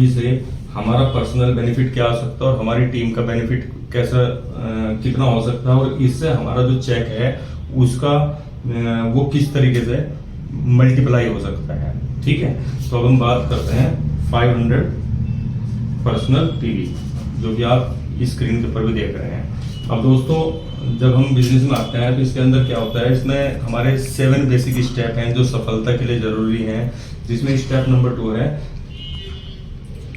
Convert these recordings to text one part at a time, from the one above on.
से हमारा personal benefit क्या हो सकता है और हमारी टीम का बेनिफिट कैसा कितना हो सकता है, और इससे हमारा जो चेक है उसका वो किस तरीके से मल्टीप्लाई हो सकता है। ठीक है, तो अब हम बात करते हैं 500 पर्सनल पीवी, जो कि आप स्क्रीन के ऊपर भी देख रहे हैं। अब दोस्तों, जब हम बिजनेस में आते हैं तो इसके अंदर क्या होता है, इसमें हमारे 7 बेसिक स्टेप हैं जो सफलता के लिए जरूरी हैं, जिसमें स्टेप नंबर 2 है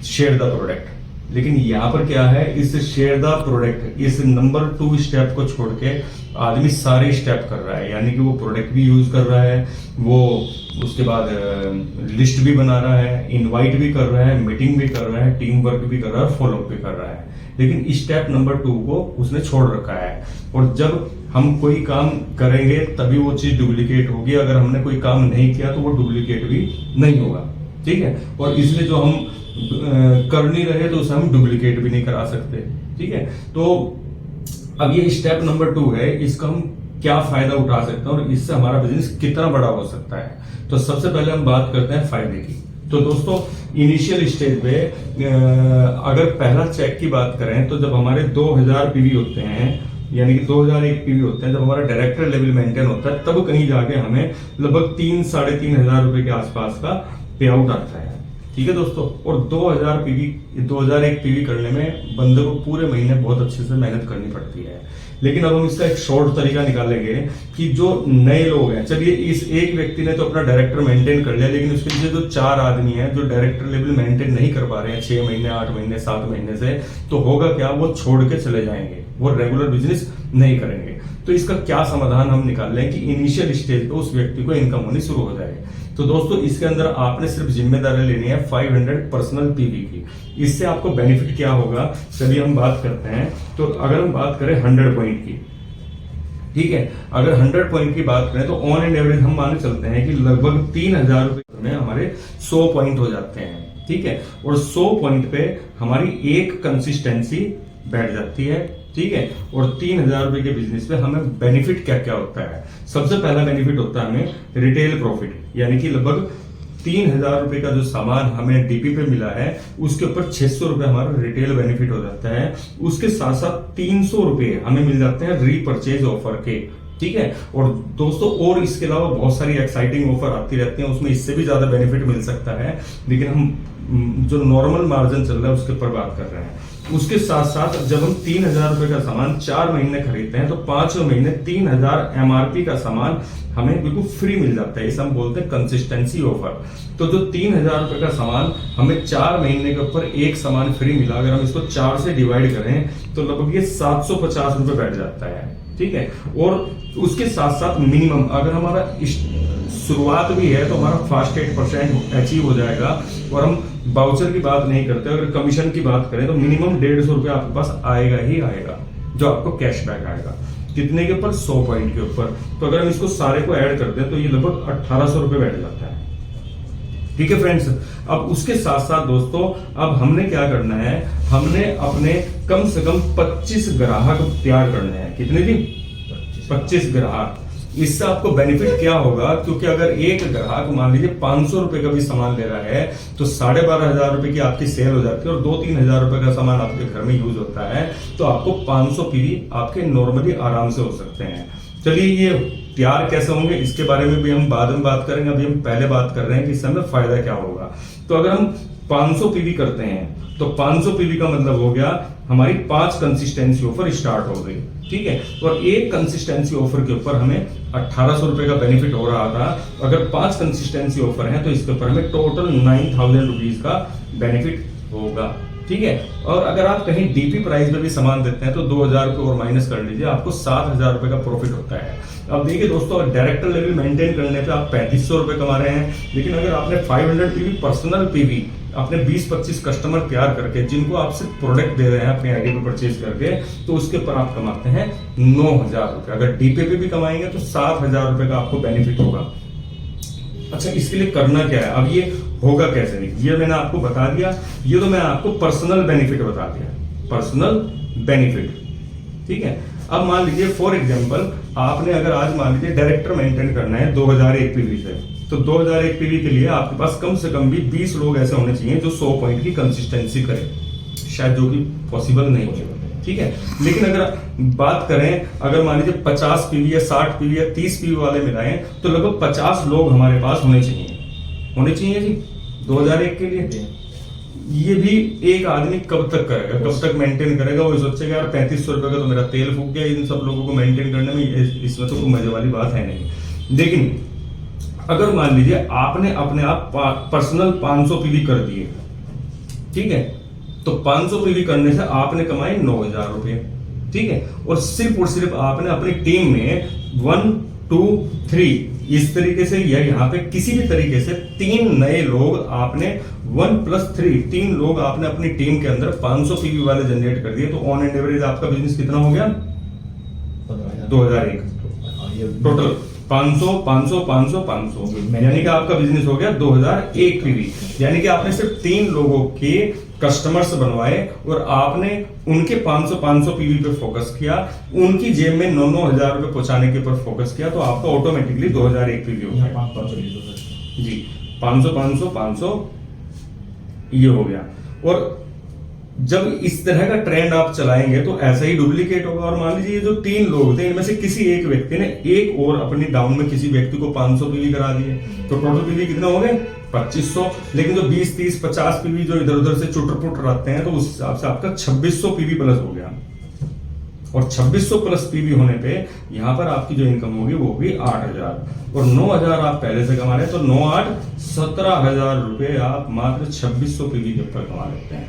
शेयर द प्रोडक्ट। लेकिन यहाँ पर क्या है, इस शेयर द प्रोडक्ट इस नंबर 2 स्टेप को छोड़ के आदमी सारे स्टेप कर रहा है, यानी कि वो प्रोडक्ट भी यूज कर रहा है, वो उसके बाद लिस्ट भी बना रहा है, इनवाइट भी कर रहा है, मीटिंग भी कर रहा है, टीम वर्क भी कर रहा है, फॉलोअप भी कर रहा है। लेकिन स्टेप नंबर 2 को उसने छोड़ रखा है, और जब हम कोई काम करेंगे तभी वो चीज डुप्लीकेट होगी, अगर हमने कोई काम नहीं किया तो वो डुप्लीकेट भी नहीं होगा। ठीक है, और इसलिए जो हम कर नहीं रहे तो उसे हम डुप्लीकेट भी नहीं करा सकते। ठीक है, तो अब ये स्टेप नंबर 2 है, इसका हम क्या फायदा उठा सकते हैं और इससे हमारा बिजनेस कितना बड़ा हो सकता है। तो सबसे पहले हम बात करते हैं फायदे की। तो दोस्तों, इनिशियल स्टेज पे अगर पहला चेक की बात करें तो जब हमारे 2000 पीवी होते हैं, यानी कि 2001 पीवी होते हैं, जब हमारा डायरेक्टर लेवल मेंटेन होता है, तब कहीं जाके हमें लगभग 3-3.5 हजार रुपए के आसपास का पे आउट आता है। ठीक है दोस्तों, और 2001 पीवी करने में बंदे को पूरे महीने बहुत अच्छे से मेहनत करनी पड़ती है। लेकिन अब हम इसका एक शॉर्ट तरीका निकालेंगे कि जो नए लोग हैं, चलिए इस एक व्यक्ति ने तो अपना डायरेक्टर मेंटेन कर लिया, लेकिन उसके पीछे जो 4 आदमी हैं जो डायरेक्टर लेवल मेंटेन नहीं कर पा रहे हैं 6 महीने, 8 महीने, 7 महीने से, तो होगा क्या, वो छोड़ के चले जाएंगे, वो रेगुलर बिजनेस नहीं करेंगे। तो इसका क्या समाधान हम निकाल लें कि इनिशियल स्टेज पे उस व्यक्ति को इनकम होनी शुरू हो जाए। तो दोस्तों, इसके अंदर आपने सिर्फ जिम्मेदारी लेनी है 500 पर्सनल पीवी की। इससे आपको बेनिफिट क्या होगा, चलिए हम बात करते हैं। तो अगर हम बात करें 100 पॉइंट की, ठीक है, अगर 100 पॉइंट की बात करें तो ऑन एंड एवरेज हम मान चलते हैं कि लगभग 3000 रुपए में हमारे 100 पॉइंट हो जाते हैं। ठीक है, और 100 पॉइंट पे हमारी एक कंसिस्टेंसी बैठ जाती है। ठीक है, और 3000 रुपए के बिजनेस पे हमें बेनिफिट क्या क्या होता है। सबसे पहला बेनिफिट होता है हमें रिटेल प्रॉफिट, यानी कि लगभग 3000 रुपए का जो सामान हमें डीपी पे मिला है उसके ऊपर 600 रुपए हमारा रिटेल बेनिफिट हो जाता है। उसके साथ साथ 300 रुपए हमें मिल जाते हैं रीपर्चेज ऑफर के। ठीक है, और दोस्तों, और इसके अलावा बहुत सारी एक्साइटिंग ऑफर आती रहती हैं, उसमें इससे भी ज्यादा बेनिफिट मिल सकता है, लेकिन हम जो नॉर्मल मार्जिन चल रहा है उसके ऊपर बात कर रहे हैं। उसके साथ साथ जब हम 3000 रुपए का सामान 4 महीने खरीदते हैं तो 5 महीने 3000 एमआरपी का सामान हमें बिल्कुल फ्री मिल जाता है। इसे हम बोलते हैं कंसिस्टेंसी ऑफर। तो जो 3000 रुपए का सामान हमें 4 महीने के ऊपर एक सामान फ्री मिला, अगर हम इसको 4 से डिवाइड करें तो लगभग ये 750 रुपए बैठ जाता है। ठीक है, और उसके साथ साथ मिनिमम अगर हमारा शुरुआत भी है तो हमारा फास्ट 8% अचीव हो जाएगा। और हम बाउचर की बात नहीं करते, अगर कमीशन की बात करें तो मिनिमम 150 रुपए आपके पास आएगा ही आएगा, जो आपको कैशबैक आएगा। कितने के ऊपर, 100 पॉइंट के ऊपर। तो अगर हम इसको सारे को ऐड करते हैं तो ये लगभग 1800 रुपए बैठ जाता है। ठीक है फ्रेंड्स, अब उसके साथ साथ दोस्तों, अब हमने क्या करना है, हमने अपने कम से कम 25 ग्राहक तैयार करने हैं। कितने दिन, 25 ग्राहक। इससे आपको बेनिफिट क्या होगा, क्योंकि अगर एक ग्राहक मान लीजिए 500 रुपए का भी सामान ले रहा है तो 12,500 रुपए की आपकी सेल हो जाती है, और 2-3 हजार रुपए का सामान आपके घर में यूज होता है, तो आपको 500 पीवी आपके नॉर्मली आराम से हो सकते हैं। चलिए, ये तैयार कैसे होंगे इसके बारे में भी हम बाद में बात करेंगे। अभी हम पहले बात कर रहे हैं कि इससे हमें फायदा क्या होगा। तो अगर हम 500 पीवी करते हैं तो 500 पीवी का मतलब हो गया हमारी 5 कंसिस्टेंसी ऑफर स्टार्ट हो गई। ठीक है, और एक कंसिस्टेंसी ऑफर के ऊपर हमें 1800 रुपए का बेनिफिट हो रहा था। अगर 5 कंसिस्टेंसी ऑफर है तो इसके ऊपर हमें टोटल 9000 रुपीज का बेनिफिट होगा। ठीक है, और अगर आप कहीं डीपी प्राइस में भी सामान देते हैं तो 2000 रुपए और माइनस कर लीजिए, आपको 7000 रुपए का प्रॉफिट होता है। अब देखिए दोस्तों, डायरेक्टर लेवल मेंटेन करने पे आप 3500 रुपए कमा रहे हैं, लेकिन अगर आपने 500 पीवी पर्सनल पीवी अपने 20-25 कस्टमर तैयार करके, जिनको आप सिर्फ प्रोडक्ट दे रहे हैं अपने आईडी पे परचेज करके, तो उसके ऊपर आप कमाते हैं 9000 रुपए। अगर डीपी पे भी कमाएंगे तो 7000 रुपए का आपको बेनिफिट होगा। अच्छा, इसके लिए करना क्या है, अब ये होगा कैसे, ये मैंने आपको बता दिया। ये तो मैं आपको पर्सनल बेनिफिट बता दिया, पर्सनल बेनिफिट। ठीक है, अब मान लीजिए फॉर एग्जांपल आपने अगर आज मान लीजिए डायरेक्टर मेंटेन करना है 2001 पीवी से, तो 2001 पीवी के लिए आपके पास कम से कम भी 20 लोग ऐसे होने चाहिए जो 100 पॉइंट की कंसिस्टेंसी करें, शायद जो कि पॉसिबल नहीं है, ठीक है। लेकिन अगर बात करें, अगर मान लीजिए 50 पीवी या 60 पीवी या 30 पीवी वाले मिलाएं तो लगभग 50 लोग हमारे पास होने चाहिए जी 2001 के लिए। ये भी एक आदमी कब तक करेगा, कब तक मेंटेन करेगा? वो सोचेगा यार 3500 रुपए का तो मेरा तेल फूक गया इन सब लोगों को मेंटेन करने में, इसमें तो कोई मजे वाली बात है नहीं। लेकिन अगर मान लीजिए आपने अपने आप पर्सनल 500 पीवी कर दिए, ठीक है, तो 500 पीवी करने से आपने कमाए 9000 रुपए, ठीक है। और सिर्फ आपने अपनी टीम में 1 2 3 इस तरीके से या यहाँ पे किसी भी तरीके से 3 नए लोग आपने 1+3 3 लोग आपने अपनी टीम के अंदर 500 पीवी वाले जनरेट कर दिए, तो ऑन एंड एवरेज आपका बिजनेस कितना हो गया? 2001 टोटल 500 500 500 500 यानी कि आपका बिजनेस हो गया 2001 पीवी। यानी कि आपने सिर्फ 3 लोगों के कस्टमर्स बनवाए और आपने उनके 500 500 पीवी पे फोकस किया, उनकी जेब में 9-9 हजार रुपए पहुंचाने के ऊपर फोकस किया, तो आपका ऑटोमेटिकली 2001 पीवी हो गया जी। 500 500 500 ये हो गया। और जब इस तरह का ट्रेंड आप चलाएंगे तो ऐसा ही डुप्लीकेट होगा। और मान लीजिए जो 3 लोग थे इनमें से किसी एक व्यक्ति ने एक और अपनी डाउन में किसी व्यक्ति को 500 पीवी करा दिए, तो टोटल पीवी कितना हो गए? 2500। लेकिन जो 20 30 50 पीवी जो इधर उधर से चुटर पुटर रहते हैं, तो उस हिसाब से आपका 2600 पीवी प्लस हो गया। और 2600 प्लस पीवी होने पे यहां पर आपकी जो इनकम होगी वो होगी 8000, और 9000 आप पहले से कमा रहे हैं, तो 9 8 17,000 रुपए आप मात्र 2600 पीवी के ऊपर कमा लेते हैं,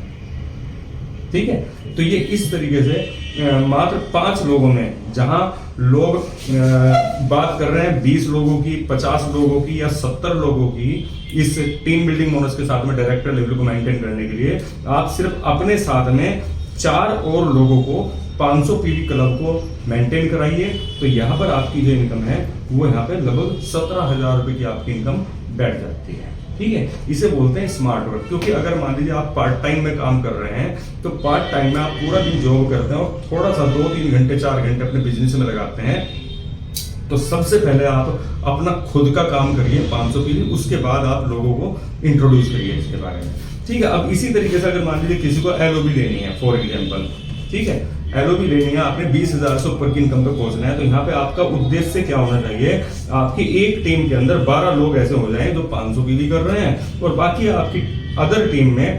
ठीक है। तो ये इस तरीके से मात्र 5 लोगों में, जहां लोग बात कर रहे हैं 20 लोगों की, 50 लोगों की या 70 लोगों की, इस टीम बिल्डिंग बोनस के साथ में डायरेक्टर लेवल को मेंटेन करने के लिए आप सिर्फ अपने साथ में 4 और लोगों को 500 पीवी क्लब को मेंटेन कराइए, तो यहां पर आपकी जो इनकम है वो यहाँ पे लगभग 17,000 रुपए की आपकी इनकम बैठ जाती है, ठीक है। इसे बोलते हैं स्मार्ट वर्क। क्योंकि अगर मान लीजिए आप पार्ट टाइम में काम कर रहे हैं, तो पार्ट टाइम में आप पूरा दिन जॉब करते हैं और थोड़ा सा 2-3 घंटे 4 घंटे अपने बिजनेस में लगाते हैं, तो सबसे पहले आप अपना खुद का काम करिए 500 पीवी, उसके बाद आप लोगों को इंट्रोड्यूस करिए इसके बारे में, ठीक है। अब इसी तरीके से अगर मान लीजिए किसी को एलओबी लेनी है फॉर एग्जाम्पल, ठीक है, एलओबी लेनी है, आपने 20,000 से ऊपर की इनकम पे पहुंचना है, तो यहाँ पे आपका उद्देश्य क्या होना चाहिए? आपकी एक टीम के अंदर 12 लोग ऐसे हो जाएं जो 500 पीवी कर रहे हैं, और बाकी आपकी अदर टीम में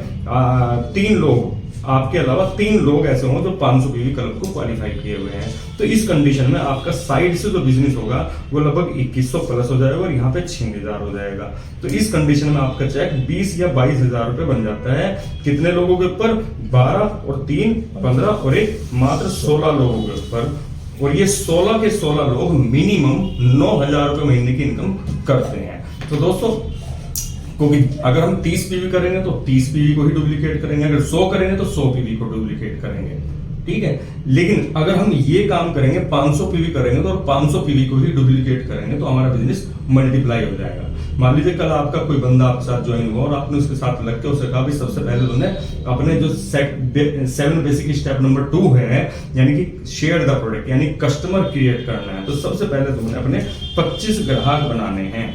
3 लोग, आपके अलावा 3 लोग ऐसे हों जो 500 पीवी क्लब को क्वालिफाई किए हुए हैं। तो इस कंडीशन में आपका साइड से जो बिजनेस होगा वो लगभग 2100 प्लस हो जाएगा और यहाँ पे 6000 हो जाएगा। तो इस कंडीशन में आपका चेक 20 या 22,000 रुपए बन जाता है। कितने लोगों के ऊपर? 12 और 3 15 और एक मात्र 16 लोगों के ऊपर। और ये 16 के 16 लोग मिनिमम 9,000 रुपए महीने की इनकम करते हैं। तो दोस्तों, क्योंकि अगर हम 30 पीवी करेंगे तो 30 पीवी को ही डुप्लीकेट करेंगे, अगर 100 करेंगे तो 100 पीवी को डुप्लीकेट करेंगे, ठीक है। लेकिन अगर हम ये काम करेंगे 500 पीवी करेंगे तो 500 पीवी को ही डुप्लीकेट करेंगे, तो हमारा बिजनेस मल्टीप्लाई हो जाएगा। मान लीजिए कल आपका कोई बंदा आपके साथ ज्वाइन हुआ और आपने उसके साथ लग के उसे कहा भी सबसे पहले तुमने अपने जो 7 बेसिक स्टेप नंबर 2 है, यानी कि शेयर द प्रोडक्ट, यानी कस्टमर क्रिएट करना है, तो सबसे पहले तुमने अपने 25 ग्राहक बनाने हैं,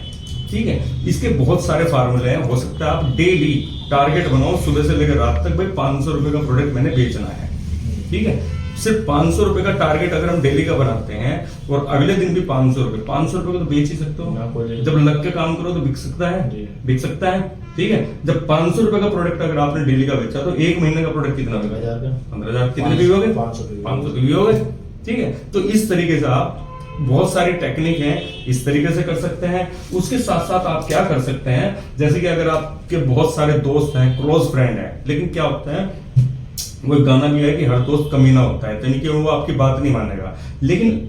ठीक है। इसके बहुत सारे फार्मूले हैं। हो सकता है आप डेली टारगेट बनाओ, सुबह से लेकर रात तक, भाई 500 रुपए का प्रोडक्ट मैंने बेचना है, ठीक है। सिर्फ 500 रुपए का टारगेट अगर हम डेली का बनाते हैं और अगले दिन भी 500 रुपए को तो बेच ही सकते हो। जब लग के काम करो तो बिक सकता है, ठीक है। जब 500 रुपए का प्रोडक्ट अगर आपने डेली का बेचा तो 1 महीने का प्रोडक्ट कितना होगा? 15,000। कितने पीवी हो गए? 500 पीवी हो गए, ठीक है। तो इस तरीके से आप बहुत सारी टेक्निक हैं, इस तरीके से कर सकते हैं। उसके साथ साथ आप क्या कर सकते हैं, जैसे कि अगर आपके बहुत सारे दोस्त हैं, क्लोज फ्रेंड हैं, लेकिन क्या होता है, वो गाना भी है कि हर दोस्त कमीना होता है, यानी कि वो आपकी बात नहीं मानेगा। लेकिन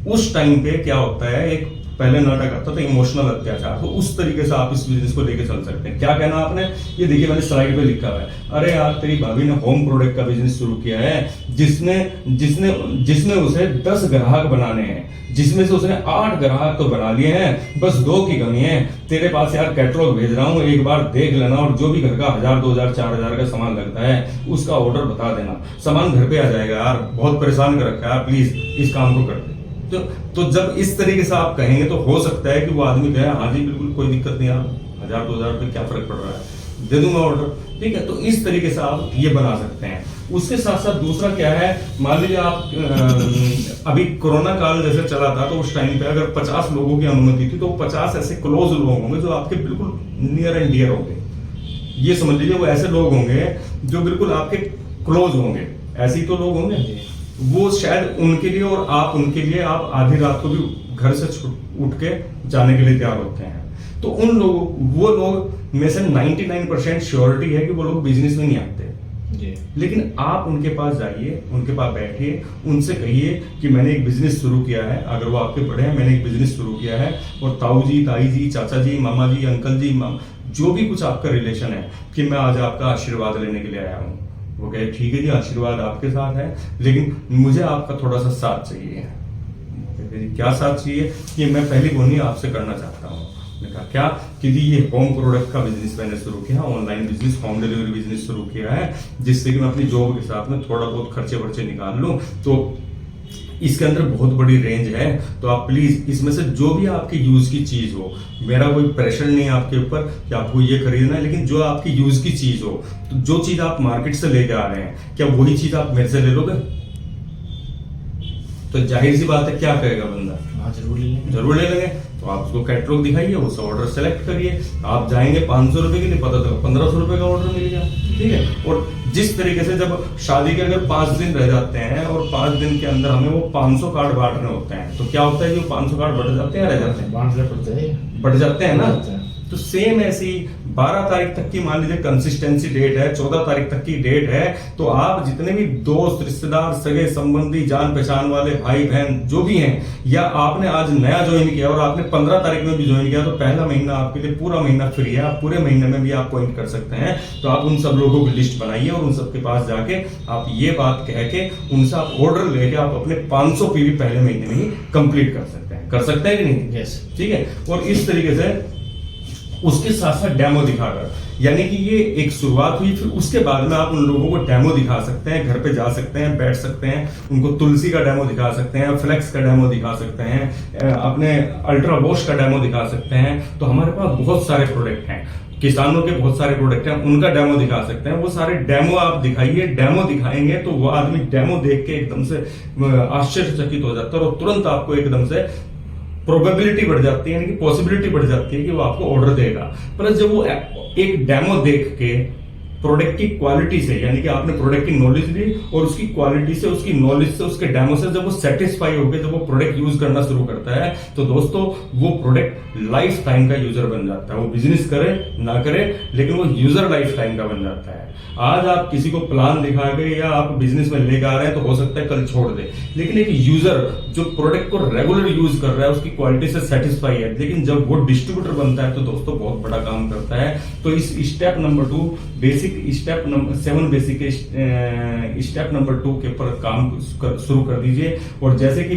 उस टाइम पे क्या होता है, एक पहले नाटक आता था इमोशनल अत्याचार, तो उस तरीके से आप इस बिजनेस को लेके चल सकते हैं। क्या कहना आपने? ये देखिए मैंने स्लाइड पे लिखा हुआ है, अरे यार तेरी भाभी ने होम प्रोडक्ट का बिजनेस शुरू किया है, जिसमें उसे 10 ग्राहक बनाने हैं, जिसमें से उसने 8 ग्राहक तो बना लिए हैं, बस 2 की कमी है। तेरे पास यार कैटलॉग भेज रहा हूँ, एक बार देख लेना, और जो भी घर का 1000 2000 4000 का सामान लगता है उसका ऑर्डर बता देना, सामान घर पे आ जाएगा। यार बहुत परेशान कर रखा है, प्लीज इस काम को कर दे। तो जब इस तरीके से आप कहेंगे तो हो सकता है कि वो आदमी कहे हाँ जी बिल्कुल कोई दिक्कत नहीं, आप 1000-2000 रुपये क्या फर्क पड़ रहा है, दे दूंगा ऑर्डर, ठीक है। तो इस तरीके से आप ये बना सकते हैं। उसके साथ साथ दूसरा क्या है, मान लीजिए आप अभी कोरोना काल जैसे चला था तो उस टाइम पे अगर 50 लोगों की अनुमति थी तो 50 ऐसे क्लोज लोग होंगे जो आपके बिल्कुल नियर एंड डियर होंगे। ये समझ लीजिए वो ऐसे लोग होंगे जो बिल्कुल आपके क्लोज होंगे, ऐसे ही तो लोग होंगे। वो शायद उनके लिए और आप उनके लिए आप आधी रात को भी घर से उठ के जाने के लिए तैयार होते हैं। तो उन लोगों वो लोग में से 99% श्योरिटी है कि वो लोग बिजनेस में नहीं आते। लेकिन आप उनके पास जाइए, उनके पास बैठिए, उनसे कहिए कि मैंने एक बिजनेस शुरू किया है, अगर वो आपके बड़े हैं, मैंने एक बिजनेस शुरू किया है और ताऊ जी, ताई जी, चाचा जी, मामा जी, अंकल जी, जो भी कुछ आपका रिलेशन है, कि मैं आज आपका आशीर्वाद लेने के लिए आया हूँ। वो कहे ठीक है जी, आशीर्वाद आपके साथ है, लेकिन मुझे आपका थोड़ा सा साथ चाहिए। क्या साथ चाहिए? कि मैं पहली बोनी आपसे करना चाहता हूँ। कहा क्या कि जी ये होम प्रोडक्ट का बिजनेस मैंने शुरू किया, online business, home delivery business शुरू किया है, जिससे कि मैं अपनी जॉब के साथ में थोड़ा बहुत खर्चे वर्चे निकाल लूं। तो इसके अंदर बहुत बड़ी रेंज है, तो आप प्लीज इसमें से जो भी आपकी यूज की चीज हो, मेरा कोई प्रेशर नहीं है आपके ऊपर कि आपको ये खरीदना है, लेकिन जो आपकी यूज की चीज हो, तो जो चीज आप मार्केट से लेके आ रहे हैं, क्या वही चीज आप मेरे से ले लोगे? तो जाहिर सी बात है क्या कहेगा बंदा, हाँ जरूर ले लेंगे। तो आप उसको कैटलॉग दिखाइए, उस ऑर्डर सेलेक्ट करिए, आप जाएंगे 500 रुपए के लिए, पता चला 1500 रुपए का ऑर्डर मिल गया, ठीक है। और जिस तरीके से जब शादी के अगर 5 दिन रह जाते हैं और 5 दिन के अंदर हमें वो 500 कार्ड बांटने होते हैं, तो क्या होता है, जो 500 कार्ड बढ़ जाते हैं, रह जाते हैं, बढ़ जाते हैं ना। तो सेम ऐसी 12 तारीख तक की मान लीजिए कंसिस्टेंसी डेट है, 14 तारीख तक की डेट है, तो आप जितने भी दोस्त, रिश्तेदार, सगे संबंधी, जान पहचान वाले भाई बहन जो भी हैं, या आपने आज नया ज्वाइन किया और आपने 15 तारीख में भी ज्वाइन किया, तो पहला महीना आपके लिए पूरा महीना फ्री है, आप पूरे महीने में भी आप पॉइंट कर सकते हैं। तो आप उन सब लोगों की लिस्ट बनाइए और उन सबके पास जाके आप ये बात कह के उनसे आप ऑर्डर लेके आप अपने 500 पीवी पहले महीने में ही कंप्लीट कर सकते हैं कि नहीं? यस, ठीक है। और इस तरीके से उसके साथ साथ डेमो दिखाकर, यानी कि ये एक शुरुआत हुई, फिर उसके बाद में आप उन लोगों को डेमो दिखा सकते हैं, घर पे जा सकते हैं, बैठ सकते हैं, उनको तुलसी का डेमो दिखा सकते हैं, फ्लेक्स का डेमो दिखा सकते हैं, अपने अल्ट्रा वॉश का डेमो दिखा सकते हैं। तो हमारे पास बहुत सारे प्रोडक्ट हैं, किसानों के बहुत सारे प्रोडक्ट हैं, उनका डेमो दिखा सकते हैं। वो सारे डेमो आप दिखाइए, डेमो दिखाएंगे तो वो आदमी डेमो देख के एकदम से आश्चर्यचकित हो जाता है और तुरंत आपको एकदम से प्रोबेबिलिटी बढ़ जाती है, यानी कि पॉसिबिलिटी बढ़ जाती है कि वो आपको ऑर्डर देगा। प्लस जब वो एक डेमो देख के प्रोडक्ट की क्वालिटी से, यानी कि आपने प्रोडक्ट की नॉलेज ली और उसकी क्वालिटी से, उसकी नॉलेज से, उसके डेमो से जब वो सेटिस्फाई हो गए, जब वो प्रोडक्ट यूज करना शुरू करता है, तो दोस्तों वो प्रोडक्ट लाइफ टाइम का यूजर बन जाता है। वो बिजनेस करे ना करे, लेकिन वो यूजर लाइफ टाइम का बन जाता है। आज आप किसी को प्लान दिखा के या आप बिजनेस में लेकर आ रहे हैं तो हो सकता है कल छोड़ दे, लेकिन एक यूजर जो प्रोडक्ट को रेगुलर यूज कर रहा है, उसकी क्वालिटी से सेटिस्फाई है, लेकिन जब वो डिस्ट्रीब्यूटर बनता है तो दोस्तों बहुत बड़ा काम करता है। तो इस step number 2 basic, step number 7 basic, step number 2 के ऊपर काम शुरू कर दीजिए। और जैसे कि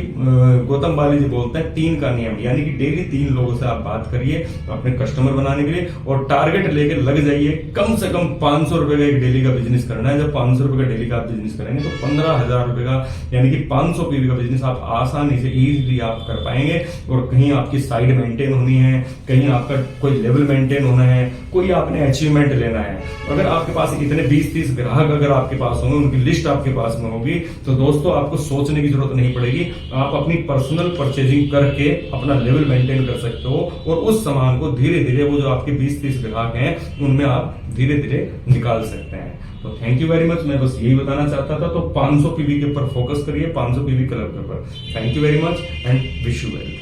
गौतम बाली जी बोलते हैं 3 का नियम, यानी कि डेली 3 लोगों से आप बात करिए अपने कस्टमर बनाने के लिए, और टारगेट लेके लग जाइए। कम से कम 500 रुपए का एक डेली का बिजनेस करना है। जब 500 रुपए का डेली का आप बिजनेस करेंगे तो 15,000 रुपए का, यानी कि 500 पीवी का बिजनेस आप आसानी से इजीली आप कर पाएंगे। और कहीं आपकी साइड मेंटेन होनी है, कहीं आपका कोई लेवल मेंटेन होना है, कोई आपने अचीवमेंट लेना है। अगर आपके पास इतने 20-30 ग्राहक अगर आपके पास होंगे, उनकी लिस्ट आपके पास में होगी, तो दोस्तों आपको सोचने की जरूरत नहीं पड़ेगी। आप अपनी पर्सनल परचेजिंग करके अपना लेवल मेंटेन कर सकते हो और उस सामान को धीरे धीरे, वो जो आपके 20-30 ग्राहक हैं उनमें आप धीरे धीरे निकाल सकते हैं। तो थैंक यू वेरी मच, मैं बस यही बताना चाहता था। तो 500 पीवी के ऊपर फोकस करिए, 500 पीवी क्लब के ऊपर। Thank you very much and wish you well.